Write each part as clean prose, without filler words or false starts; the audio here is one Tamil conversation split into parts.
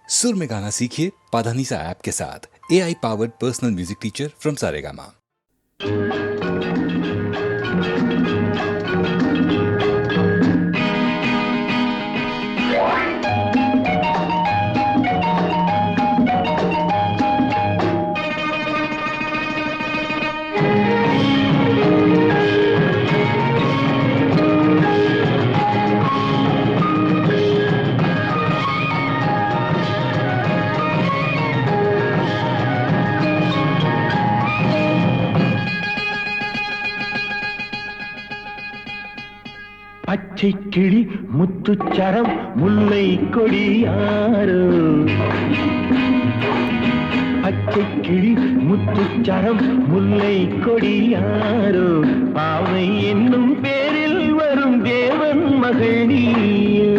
सुर में गाना सीखिए पाधानीसा ऐप के साथ। AI powered personal music teacher from Saregama. பச்சை கிளி முத்துச்சரம் முல்லை கொடியாரோ, பச்சை கிளி முத்துச்சரம் முல்லை கொடியாரோ, பாவை என்னும் பேரில் வரும் தேவன் மகள் நீயோ.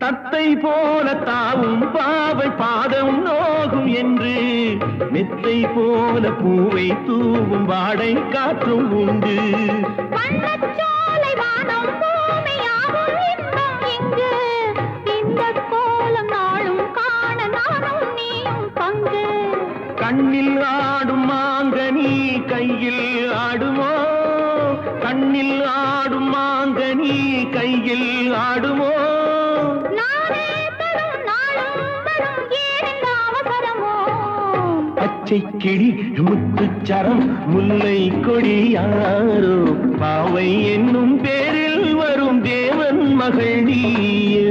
தத்தை போல தாவும் பாவை பாதம் நோகும் என்று, மெத்தை போல பூவை தூவும் வாடை காற்றும் உண்டு. கண்ணில் ஆடும் மாங்கனி கையில் ஆடுமோ, கண்ணில் ஆடும் மாங்கனி கையில் ஆடுமோ. பச்சை கிளி முத்துச்சரம் முல்லை கொடியாரோ, பாவை என்னும் பேரில் வரும் தேவன் மகள் நீயோ.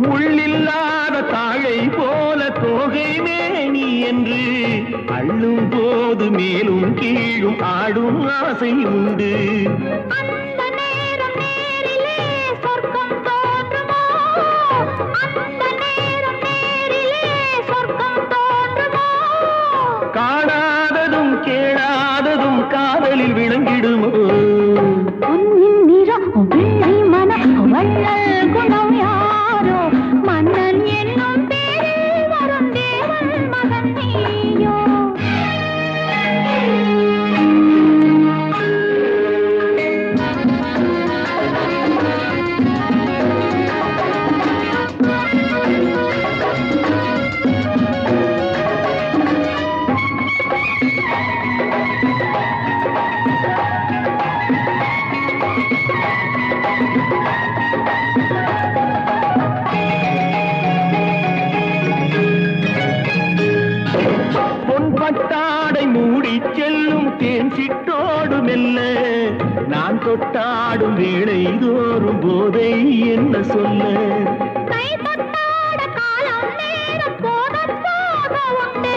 முள்ளில்லாத தாழை போல தோகை மேனி என்று, அள்ளும் போது மேலும் கீழும் ஆடும் ஆசை உண்டு. அந்த நேரம் நேரிலே சொர்க்கம் தோன்றுமோ, அந்த நேரம் நேரிலே சொர்க்கம் தோன்றுமோ. காணாததும் கேளாததும் காதலில் விளங்கிடுமோ. பொன்னின் நிறம் வெள்ளை மனம் வள்ளல் குணம் யாரோ, மன்னன் என்னும் பேரில் வரும் தேவன் மகன் நீயோ. பொன்பட்டாடை மூடி செல்லும் தேன் சிட்டோடு மெல்ல, நான் தொட்டாடும் வேளை தோறும் போதை என்ன சொல்ல. கை தொட்டாட காலம் நேரம் போத போக உண்டு,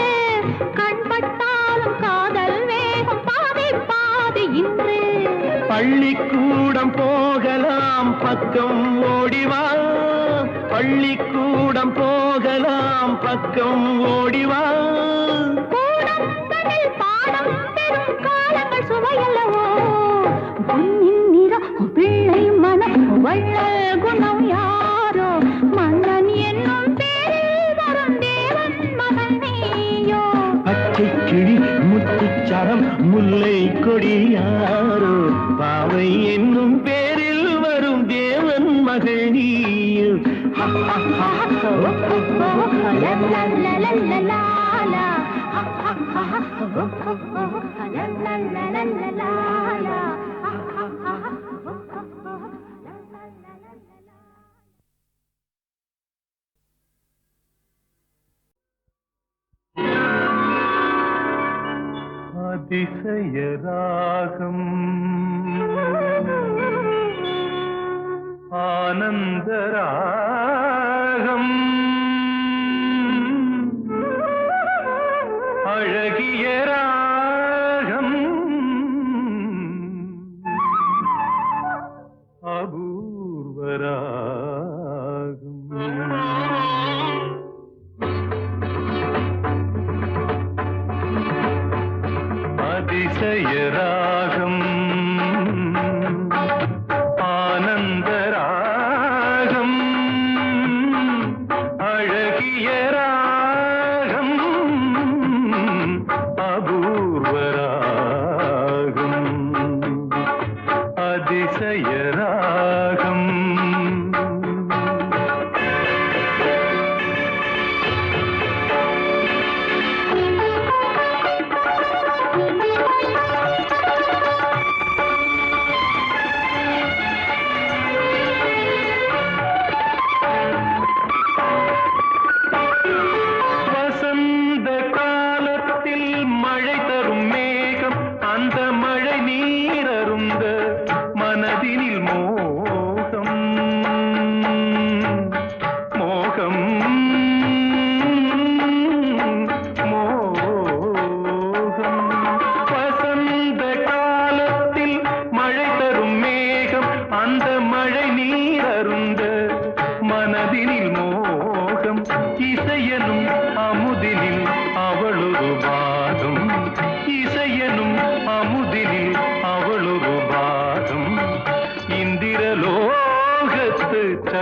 கண் பட்டாலும் காதல் வேகம் பாதி பாதி இன்று. பள்ளிக்கூடம் போகலாம் பக்கம் ஓடிவா, பள்ளிக்கூடம் போகலாம் பக்கம் ஓடிவா. கூடம் முல்லை கொடியாரோ பாவை என்னும் பேரில் வரும் தேவன் மகள் நீயோ அதிசய ராகம் ஆனந்த ராகம் அழகிய ராகம் அபூர்வ ராகம் அதிசய ராகம் ஆனந்த ராகம் அழகிய ராகம் அபூர்வ ராகம் அதிசய ராகம்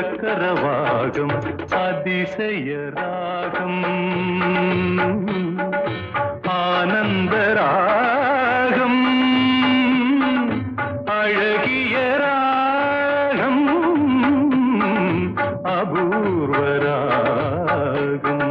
சக்கரவாகம் அதிசய ராகம் ஆனந்த ராகம் அழகிய ராகம் அபூர்வ ராகம்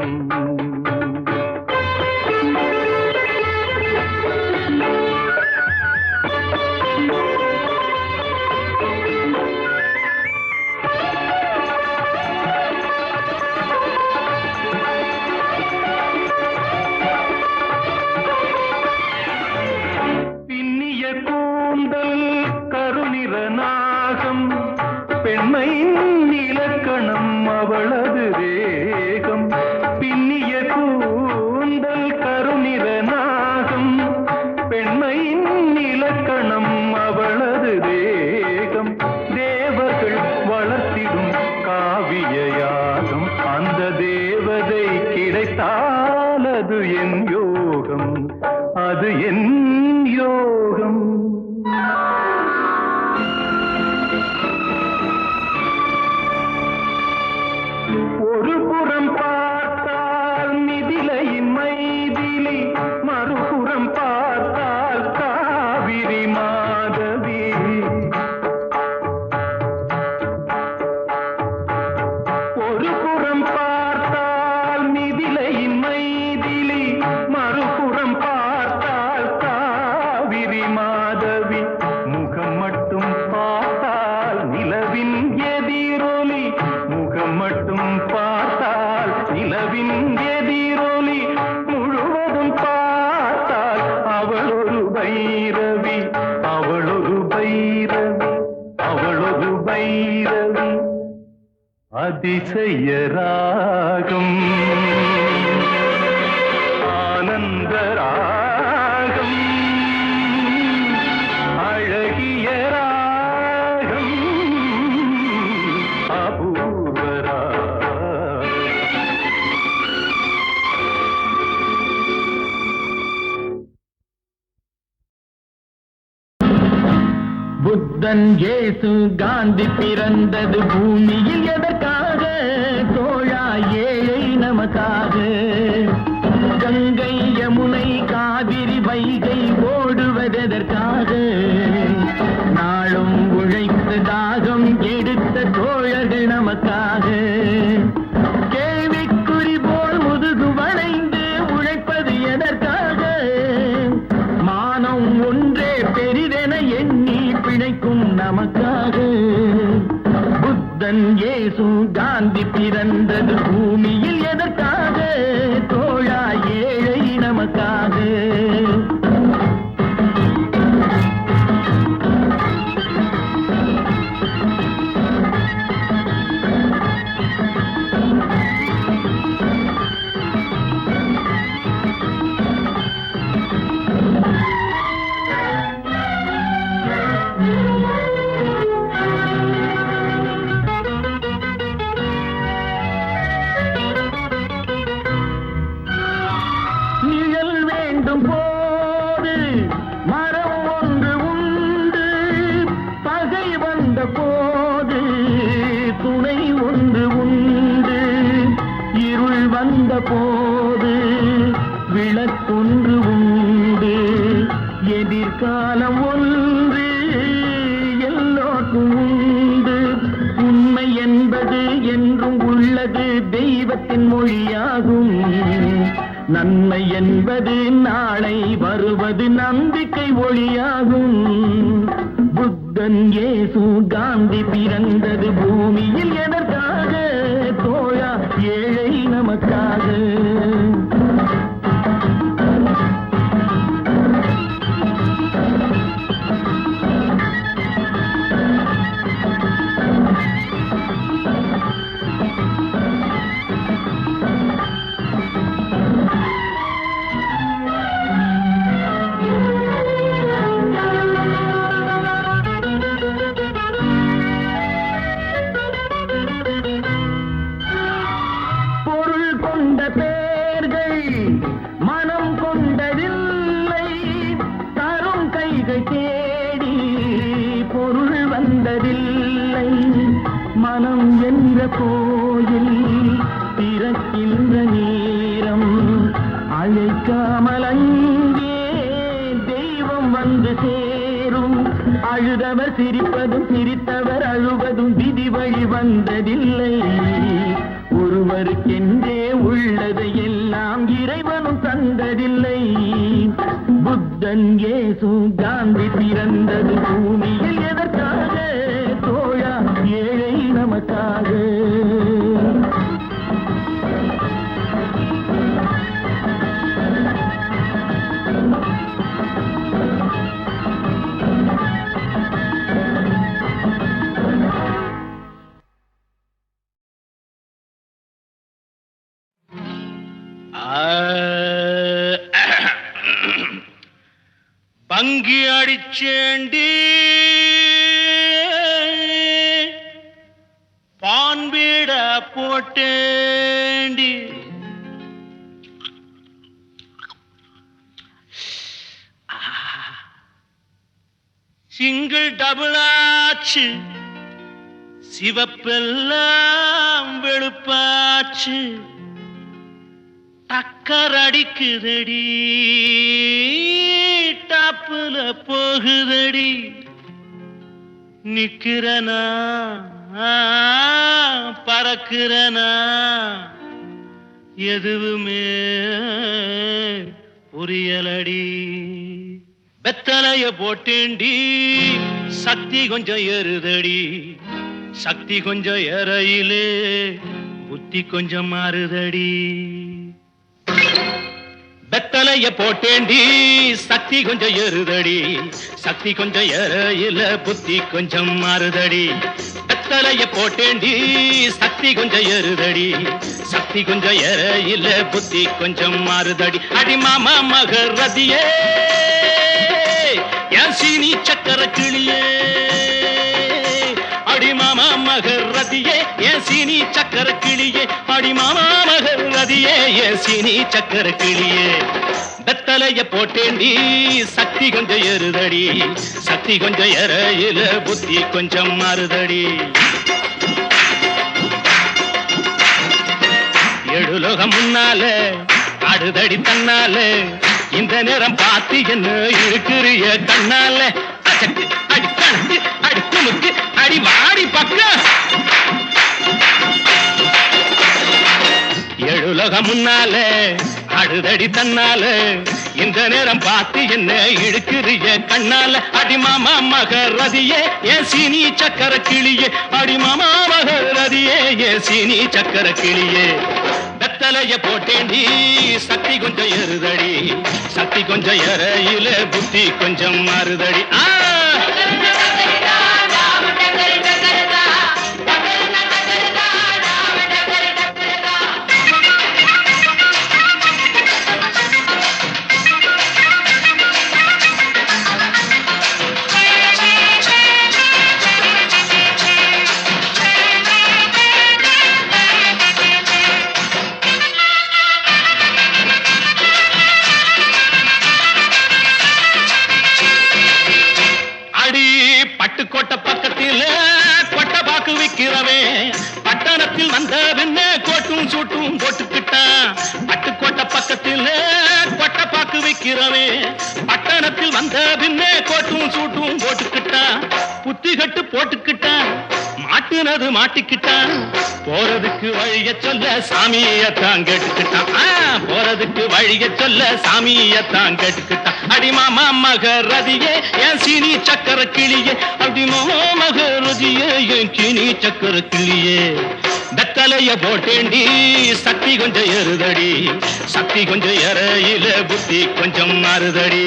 பெண்மையின் இலக்கணம் அவளது வேகம் பின்னிய கூந்தல் கருநிற நாகம் பெண்மையின் இலக்கணம் அவளது வேகம் தேவர்கள் வளர்த்திடும் காவிய யாகம் அந்த தேவதை கிடைத்தால் அது என் யோகம் அது என் யோகம் ஒரு புறம் பார்த்தால் மிதிலையின் மைதிலி மறுபுறம் பார்த்தால் காவிரி மாதவி ஒரு புறம் பார்த்தால் மிதிலையின் மைதிலி மறுபுறம் பார்த்தால் காவிரி மாதவி முகம் மட்டும் பார்த்தால் நிலவின் எதிரொலி முகம் மட்டும் பார்த்தால் நிலவின் எதிரொலி முழுவதும் பார்த்தால் அவளொரு பைரவி அவளொரு பைரவி அவளொரு பைரவி அதிசய ராகம் ஆனந்த ராகம் அழகிய ராகம் அபூர்வ ராகம் புத்தன் இயேசு காந்தி பிறந்தது பூமியில் எதற்காக தோழா ஏழை நமக்காக கங்கை யமுனை காவிரி வைகை ஓடுவ புத்தன் இயேசு காந்தி பிறந்தது பூமியில் எதற்காக தோழா ஏழை நமக்காக போது மரம் ஒன்று உண்டு பகை வந்த போது துணை ஒன்று உண்டு இருள் வந்த போது விளக்கொன்று உண்டு எதிர்காலம் ஒன்று எல்லோருக்கும் உண்டு உண்மை என்பது என்றும் உள்ளது தெய்வத்தின் மொழியாகும் நன்மை என்பது நாளை வருவது நம்பிக்கை ஒளியாகும் புத்தன் இயேசு காந்தி பிறந்தது பூமியில் எதற்காக தோழா ஏழை நமக்காக பேர்கள் மனம் கொண்டதில்லை தரும் கைகள் தேடி பொருள் வந்ததில்லை மனம் என்ற கோயில் திறக்கின்ற நேரம் அழைக்காமல் அங்கே தெய்வம் வந்து சேரும் அழுதவர் சிரிப்பதும் சிரித்தவர் அழுவதும் விதி வழி வந்ததில்லை ஒருவருக்கென்றே உள்ளதை எல்லாம் இறைவனும் தந்ததில்லை புத்தன் இயேசு காந்தி பிறந்தது பூமியில் எதற்காக தோழா ஏழை நமக்காக பங்கி அடிச்சேண்டி பான்பீட போட்டேண்டி சிங்கிள் டபுள் ஆச்சு சிவப்பெல்லாம் வெளுப்பாச்சு டக்கர் அடிக்குதடி டாப்புல போகுதடி நிக்கிறனா பறக்கிறனா எதுவுமே புரியலடி வெத்தலைய போட்டேண்டி சக்தி கொஞ்சம் ஏறுதடி சக்தி கொஞ்சம் ஏறையிலே புத்தி கொஞ்சம் மாறுதடி வெத்தலைய போட்டேண்டி சக்தி கொஞ்சம் ஏறுதடி சக்தி கொஞ்சம் ஏறையில புத்தி கொஞ்சம் மாறுதடி வெத்தலைய போட்டேண்டி சக்தி கொஞ்சம் ஏறுதடி சக்தி கொஞ்சம் ஏறையில புத்தி கொஞ்சம் மாறுதடி அடி மாமா மகரதியே என் சீனி சக்கர கிளியே அடி மாமா மகரதியே என் சீனி சக்கர கிளியே அடி மாமா மகரதியே என் சீனி சக்கர கிளியே வெத்தலைய போட்டேண்டி சக்தி கொஞ்சம் ஏறுதடி சக்தி கொஞ்சம் ஏறையில புத்தி கொஞ்சம் மாறுதடி எழுலோகம் முன்னால அடுதடி தன்னால இந்த நேரம் பார்த்து என்ன இருக்கிறிய கண்ணால அச்சக்கு அடி கணக்கு அடி துணுக்கு அடி வாடி பக்கம் எழுலோகம் முன்னால அடுதடி தன்னால இந்த நேரம் பார்த்து என்ன இழுக்கிறிய கண்ணால அடிமாமா மகரதியே ஏன் சீனி சக்கர கிளியே அடிமாமா மகரதியே ஏன் சீனி சக்கர கிளியே வெத்தலைய போட்டேண்டி சக்தி கொஞ்சம் எருதடி சக்தி கொஞ்சம் எறையில புத்தி கொஞ்சம் மாறுதடி பட்டுக்கோட்டை பக்கத்தில் கொட்டை பாக்கு விக்கிறவே பட்டணத்தில் வந்த பின்ன கோட்டும் சூட்டும் போட்டுக்கிட்டான் பட்டுக்கோட்டை பக்கத்தில் கொட்டை பாக்கு விக்கிறவே பட்டணத்தில் வந்த பின்ன கோட்டும் சூட்டும் போட்டுக்கிட்டான் புத்தி கட்டு போட்டுக்கிட்டான் மாட்டுனது மாட்டிக்கிட்டான் போறதுக்கு வழிய சொல்ல சாமியத்தான் கேட்டுக்கிட்டான் போறதுக்கு வழிய சொல்ல சாமியத்தான் கேட்டுக்கிட்டான் அடிமாமா மகரதியே என் சீனி சக்கர கிளியே அடிமாமா மகரதியே என் சீனி சக்கர கிளியே வெத்தலைய போட்டேண்டி சக்தி கொஞ்சம் எருதடி சக்தி கொஞ்சம் எறையில புத்தி கொஞ்சம் மாறுதடி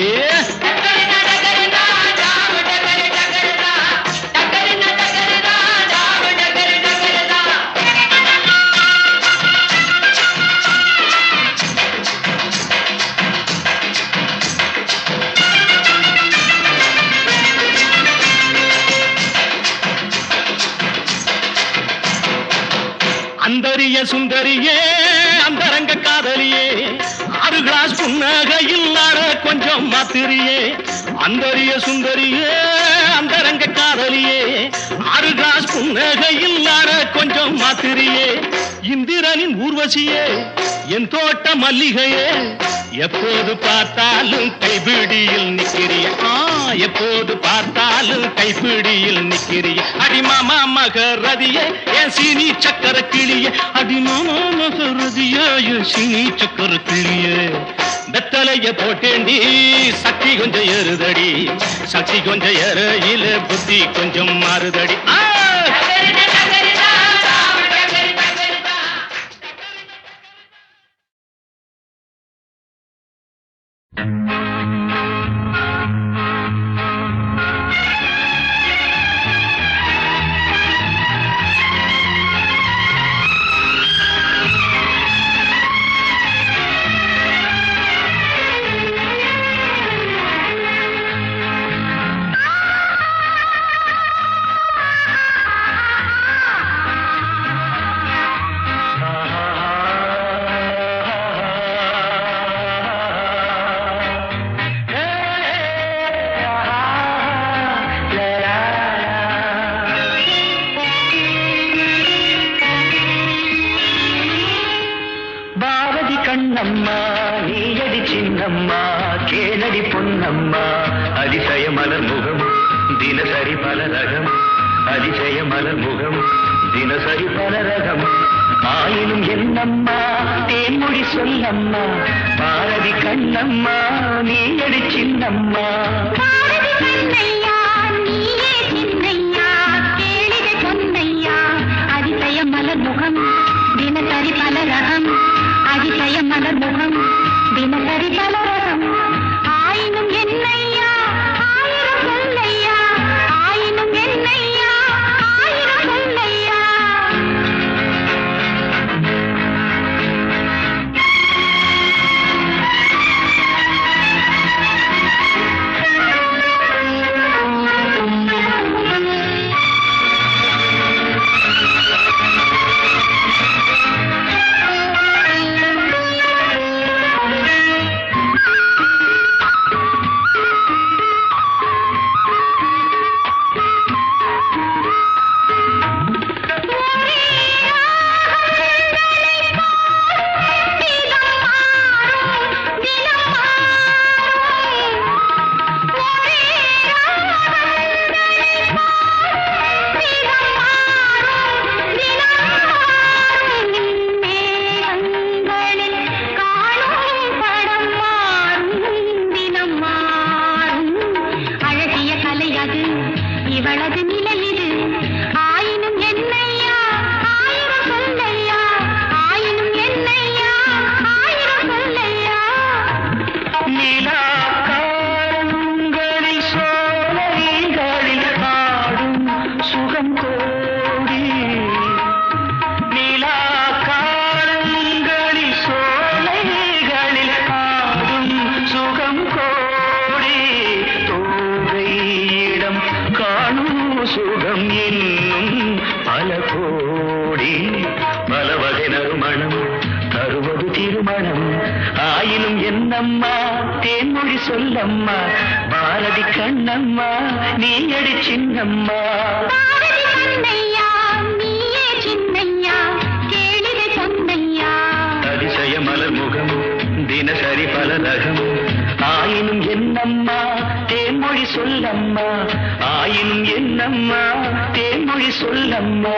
அந்தரிய சுந்தரியே அந்தரங்க காதலியே 6 கிளாஸ் புன்னகையில் நாட கொஞ்சம் மாத்திரியே அந்தரிய சுந்தரியே அந்தரங்க காதலியே 6 கிளாஸ் புன்னகையில் நாட கொஞ்சம் மாத்திரியே இந்திரனின் ஊர்வசியே என் தோட்ட மல்லிகையே எப்போது பார்த்தாலும் கைபிடியில் நிக்கிறிய எப்போது பார்த்தாலும் கைபிடியில் நிக்கிறிய அடிமாமா மகரதியே என் சீனி சக்கர கிளியே அடிமாமா மகரதியே என் சீனி சக்கர கிளியே வெத்தலைய போட்டேண்டி சக்தி கொஞ்சம் எருதடி சக்தி கொஞ்சம் எறையில புத்தி கொஞ்சம் மாறுதடி கண்ணம்மா நீயடி சின்னம்மா கேளடி பொன்னம்மா அதிசய மலர் முகம் தினசரி பல ரகம் அதிசய மலர் முகம் தினசரி பல ரகம் ஆயினும் என்னம்மா தேன்மொழி சொல்லம்மா பாரதி கண்ணம்மா நீயடி சின்னம்மா மலர் முகம் தினசரி பல ரகம் அதிசய மலர் முகம் தினசரி பல ரகம் ஆயினும் என்னையா ஆயிரம் சொல்லையா ஆயினும் என்னையா ஆயிரம் சொல்லையா தேன்மொழி சொல்லம்மா பாரதி கண்ணம்மா நீ அடி சின்னம்மா பாரதி கண்ணையா நீயே சின்னையா கேளிகை சொன்னையா அதிசய மலர் முகம் தினசரி பல ரகம் ஆயினும் என்னம்மா தேன்மொழி சொல்லம்மா ஆயினும் என்னம்மா தேன்மொழி சொல்லம்மா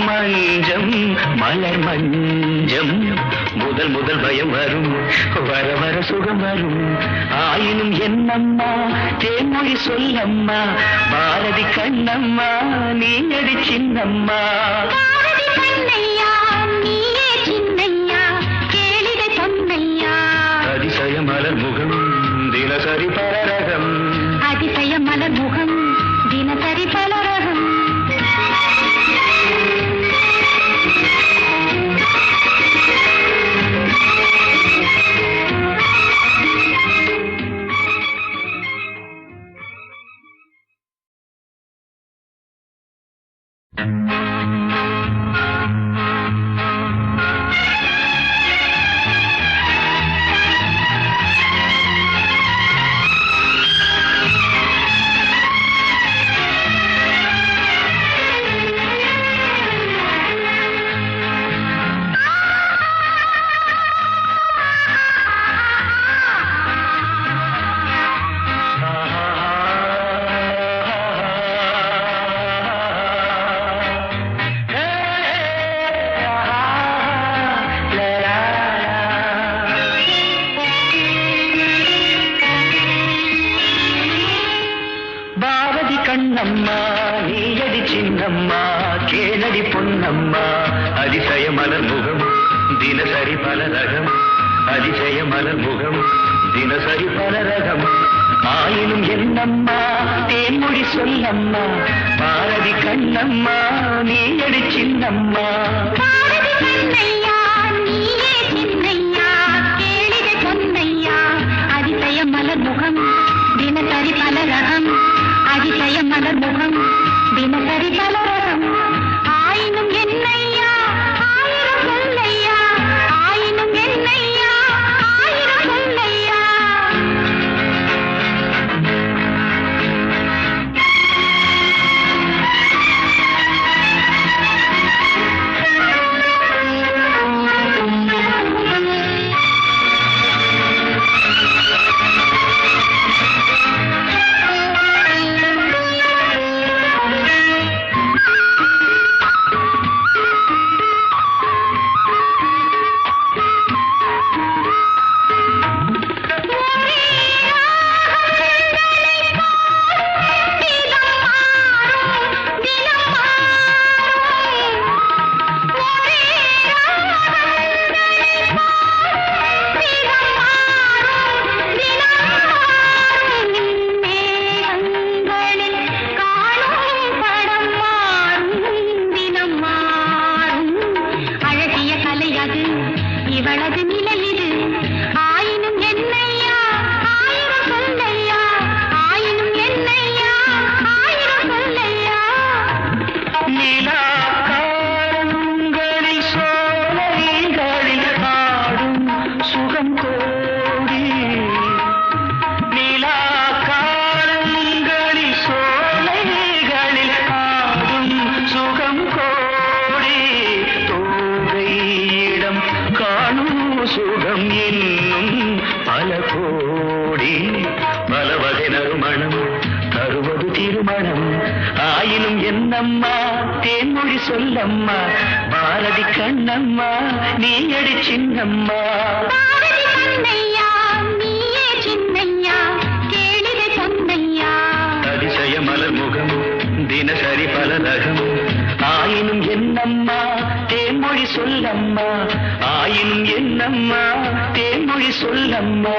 மஞ்சம் மலர் மஞ்சம் முதல் முதல் பயம் வரும் வர வர சுகம் வரும் ஆயினும் என்னம்மா தேன்மொழி சொல்லம்மா பாரதி கண்ணம்மா நீ அடி சின்னம்மா பாரதி கண்ணையா நீயே சின்னையா கேளிகை சொன்னையா அதிசய மலர் முகம் தினசரி பலரகம் அதிசய மலர் முகம் தினசரி பலரகம் கண்ணம்மா நீயடி சின்னம்மா கேளடி பொன்னம்மா அதிசய மலர் முகம் தினசரி பலரகம் அதிசய மலர் முகம் தினசரி பலரகம் ஆயினும் என்னம்மா தேன்மொழி சொல்லம்மா பாரதி கண்ணம்மா நீயடி சின்னம்மா பாரதி கண்ணையா நீயே சின்னையா கேளிகை சொன்னையா அதிசய மலர் முகம் தினசரி பலரகம் அதிசய மலர் முகம் தினசரி பலரகம் ஆயினும் என்னையா ஆயிரம் சொல்லையா ஆயினும் என்னையா ஆயிரம் சொல்லையா பொன்னம்மா தேன்மொழி சொல்லம்மா பாரதி கண்ணம்மா நீ அடி சின்னம்மா பாரதி கண்ணையா நீயே சின்னையா கேளிரை பொன்னையா அதிசய மலர் முகம் தினசரி பல ரகம் ஆயினும் என்னம்மா தேன்மொழி சொல்லம்மா ஆயினும் என்னம்மா தேன்மொழி சொல்லம்மா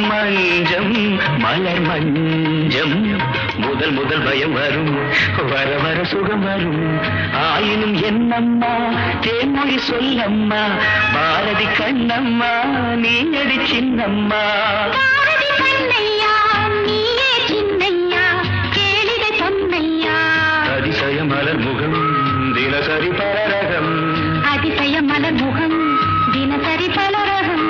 மஞ்சம் மலர் மஞ்சம் முதல் முதல் பயம் வரும் வர வர சுகம் வரும் ஆயினும் என்னம்மா தேன்மொழி சொல்லம்மா பாரதி கண்ணம்மா நீ அடி சின்னம்மா பாரதி கண்ணையா நீயே சின்னையா கேளிரை பொன்னையா அதிசய மலர் முகம் தினசரி பலரகம் அதிசய மலர் முகம் தினசரி பலரகம்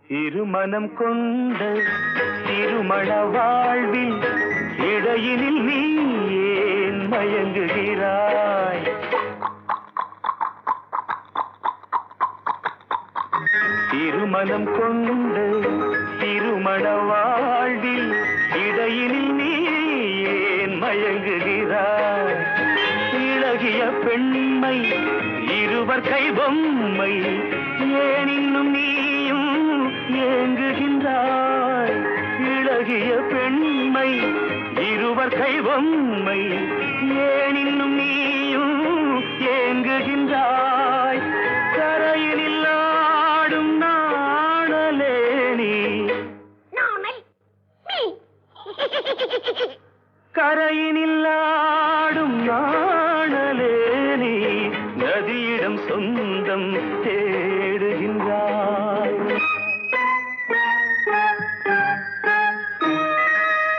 இருமனம் கொண்ட திருமண வாழ்வில் இடையினில் நீ ஏன் மயங்குகிறாய் திருமணம் கொண்ட திருமண வாழ்வில் இடையினில் நீ ஏன் மயங்குகிறாய் இளகிய பெண்மை இருவர் கை பொம்மை ஏன் இன்னும் நீயும் ஏங்குகின்றாய் இளகிய பெண்மை இருவர் கை பொம்மை ஏன் இன்னும் நீயும் ஏங்குகின்றாய் கரையினில் ஆடும் நாடலே நீ கரையினில் ஆடும் நாடலே நீ நதியிடம் சொந்தம் தேடுகின்றாய்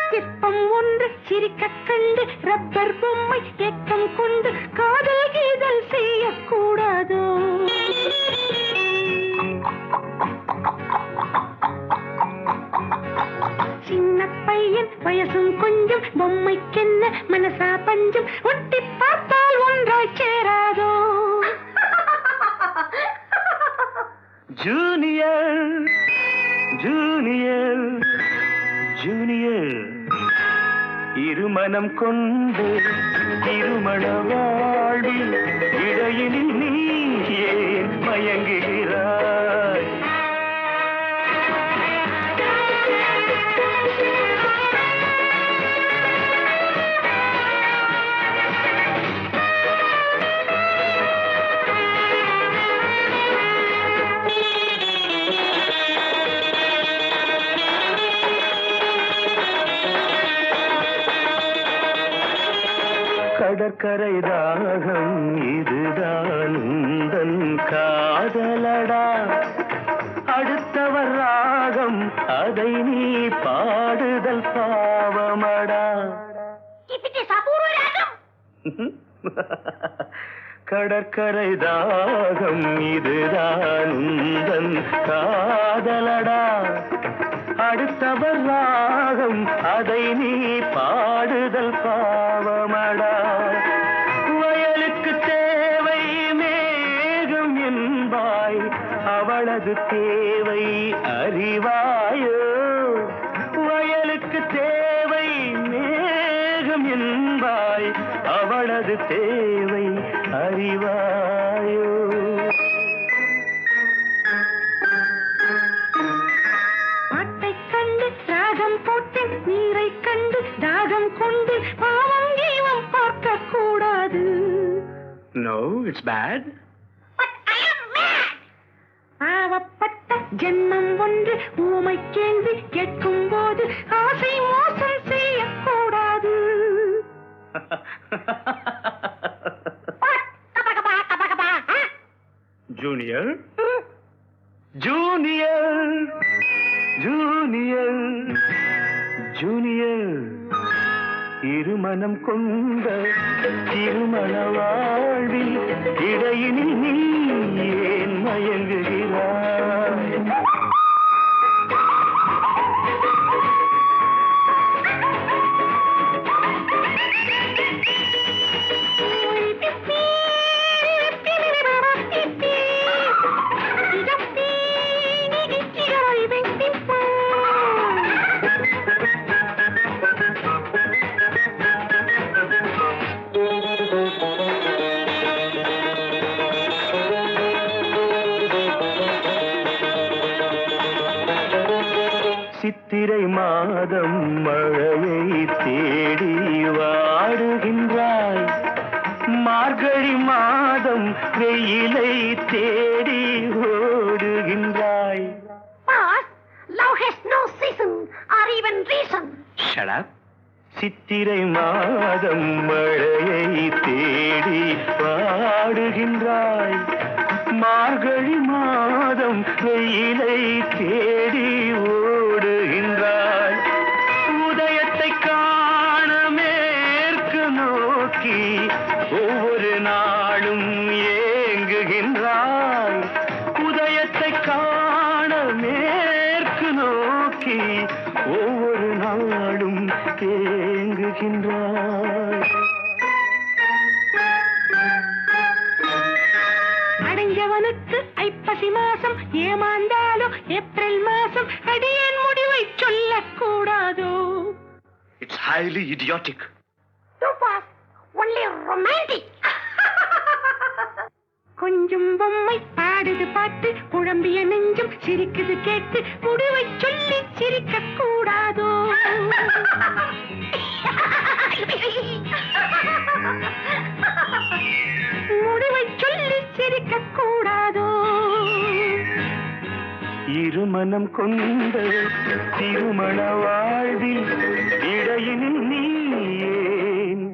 சிற்பம் ஒன்று சிரிக்க கண்டு ரப்பர் பொம்மை ஏக்கம் கொண்டு காதல் கீதல் செய்யக்கூடாதோ சின்ன பையன் வயசும் கொஞ்சம் பொம்மைக்கென்ன மனசா பஞ்சம் ஒட்டி பார்த்தால் ஒன்றாய் சேராதோ ஜூனியர் ஜூனியர் ஜூனியர் இருமனம் கொண்டு திருமண வாழ்வில் இடையினில் நீ ஏன் மயங்குகிறாய் கடற்கரை ராகம் இதுதான் உந்தன் காதலடா அடுத்தவர் ராகம் அதை நீ பாடுதல் பாவமடா கடற்கரை தாகம் இதுதான் உந்தன் காதலடா. அடுத்தவர் ராகம் அதை நீ பாடுதல் பாவமடா. வயலுக்கு தேவை மேகம் என்பாய், அவளது தேவை அறிவாயோ. வயலுக்கு தேவை மேகம் என்பாய், அவளது தேவை அறிவாயோ. பாட்டை கண்டு ராகம் போட்டு நீரை கண்டு தாகம் கொண்டு பாவம் ஜீவம் பார்க்க கூடாது. No, it's bad. பாவப்பட்ட ஜென்மம் ஒன்று ஊமை கேள்வி கேட்கும் போது ஆசை மோசம் செய்யக்கூடாது. ஜூனியர் ஜூனியர் ஜூனியர் ஜூனியர், இருமனம் கொண்ட திருமண வாழ்வில் இடையினில் நீ ஏன் மயங்குகிறாய்? சித்திரை மாதம் மழையை தேடி வாடுகின்றாய், மார்கழி மாதம் வெயிலை தேடி ஓடுகின்றாய். Love has no season or even reason. Shut up. சித்திரை மாதம் மழையை தேடி வாடுகின்றாய், மார்கழி மாதம் வெயிலை தேடி ஓடுகின்றாய். உதயத்தை காண மேற்கு நோக்கி ஒவ்வொரு நாளும் ஏங்குகின்றாய். உதயத்தை காண மேற்கு நோக்கி ஒவ்வொரு நாளும் ஏங்குகின்றாய். அடைஞ்சவனுக்கு ஐப்பசி மாசம் ஏமாந்தாலோ ஏப்ரல் மாசம் அடியேன் முடிவை சொல்லக்கூடாதோ. It's highly idiotic. Only romantic. கொஞ்சம் பொம்மை பாடுது பாட்டு, குழம்பிய நெஞ்சம் சிரிக்குது கேட்டு, முடிவை சொல்லி சிரிக்க கூடாதோ. முடிவை சொல்லி சிரிக்க கூடாதோ. இருமனம் கொண்ட திருமண வாழ்வில் இடையினில் நீ ஏன்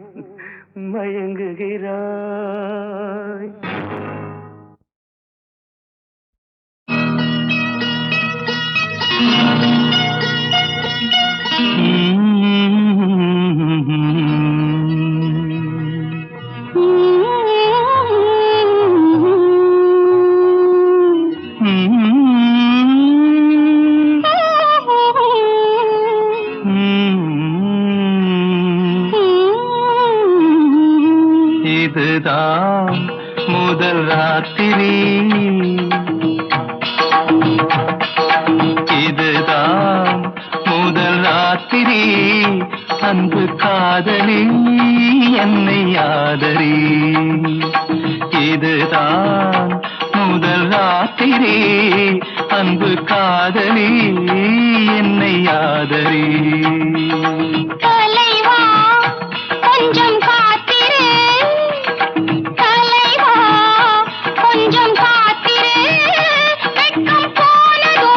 மயங்குகிறாய்? இதுதான் முதல் ராத்திரி, இதுதான் முதல் ராத்திரி, அன்பு காதலி என்னை ஆதரி. இதுதான் முதல் ராத்திரி, அன்பு காதலி என்னை ஆதரி. தலைவா கொஞ்சம் காத்திரு, தலைவா கொஞ்சம் காத்திரு, வெட்கம் போனதோ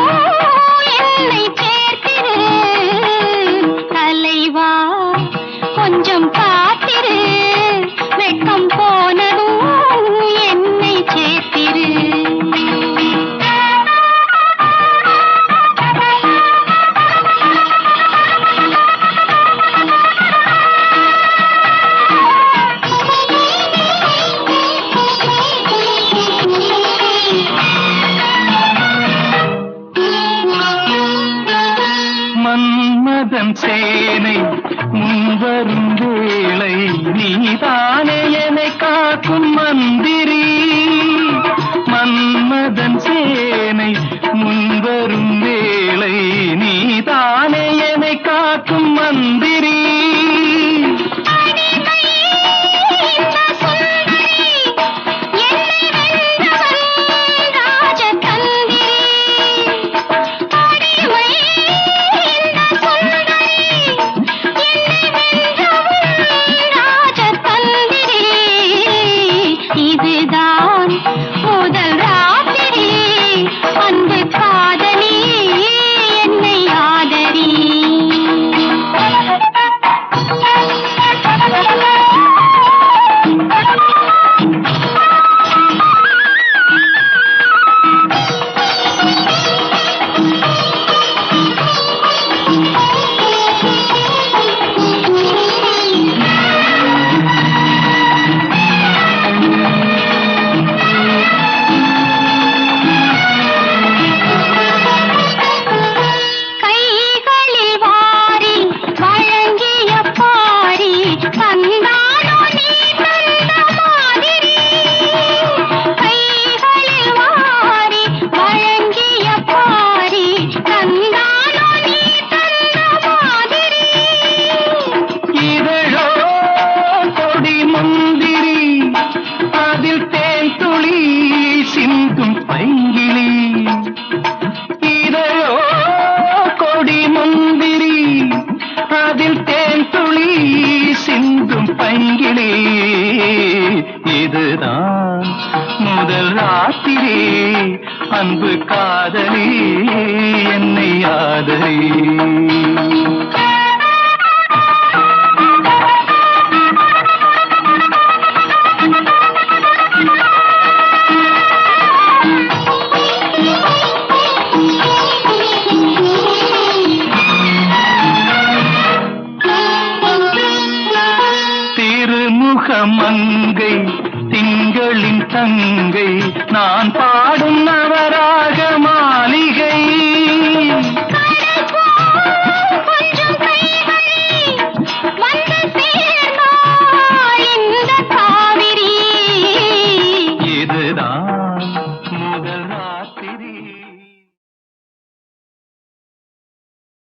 என்னை சேர்த்திரு. தலைவா கொஞ்சம் காத்திரு, வெட்கம் போனதோ என்னை சேர்த்திரு. மந்திரி மன்மதன் சேனை முன்வரும் வேளை நீதானே என்னை காக்கும் மந்திரி இதுதான் முதல் ராத்திரி அன்பு காதலி என்னை ஆதரி கைகளில் வாரி வழங்கிய பாரி தந்தானோ நீ தந்த மாதிரி கைகளில் வாரி வழங்கிய பாரி தந்தானோ நீ தந்த மாதிரி இதழோ கொடி முந்திரி அதில் தேன் துளி சிந்தும் பைங்கிளி இதழோ கொடி முந்திரி அதில் தேன் துளி சிந்தும் பைங்கிளி இதுதான் முதல் ராத்திரி அன்பு காதலி என்னை ஆதரி திருமுகமங்கை திங்களின் தங்கை நான் பாடும் நவராக மாலி